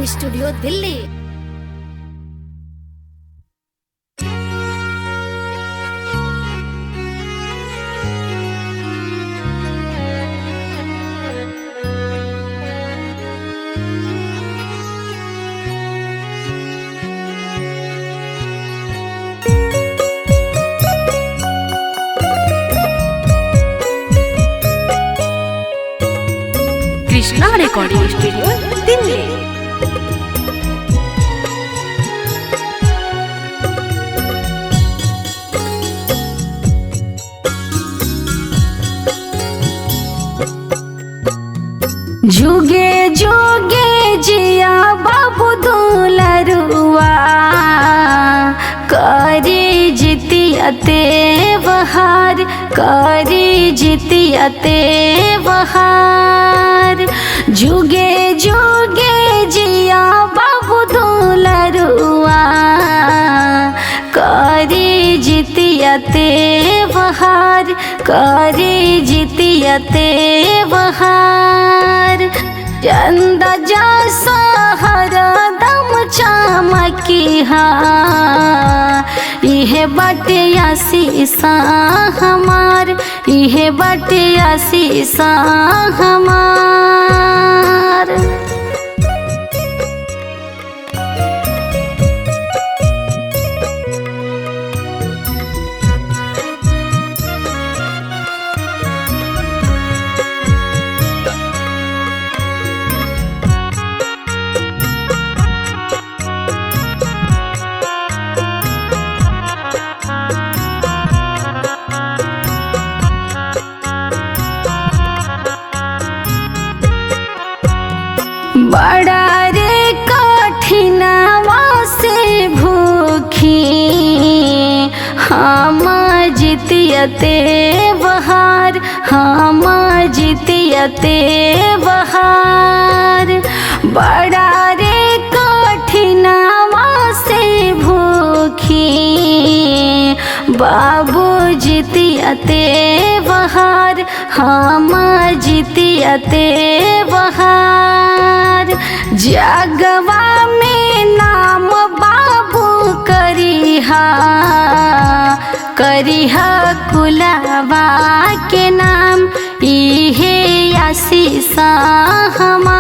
Studio Delhi. Krishna recording studio Delhi. जुगे जुगे जिया बाबू दुलरुआ करी जितियते बहार, करी जितियते बहार। जुगे जुगे जिया बाबू दुलरुआ करी जितियते बहार, करी जितियते बहार। चंदा जैसा हरदम चमकी इहे बाटे आशीषा हमार, इहे बाटे आशीषा हमार। बड़ा रे कठिनवा से भूखी हम जितियते बहार, हम जितियते बहार। बड़ा रे कठिनवा से भूखी बाबू जितियते बहार, हम जितियते बहार। जगवा में नाम बाबू करिहा, करिहा कुलवा के नाम, इहे आशीषा हमार।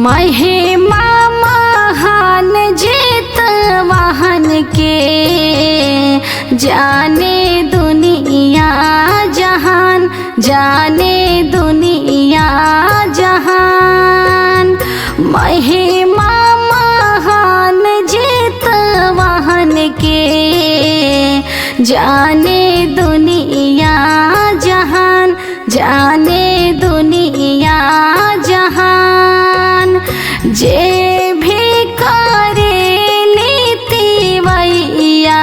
महिमा महान जीत वाहन के जाने दुनिया जहान, जाने दुनिया जहान। महिमा महान जीत वाहन के जाने दुनिया जहान, जाने दुनिया जहान। जे भी करे नीति वैया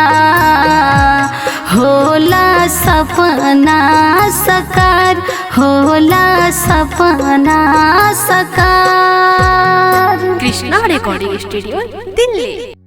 होला सपना सकार, होला सपना सकार। Krishna recording studio Delhi.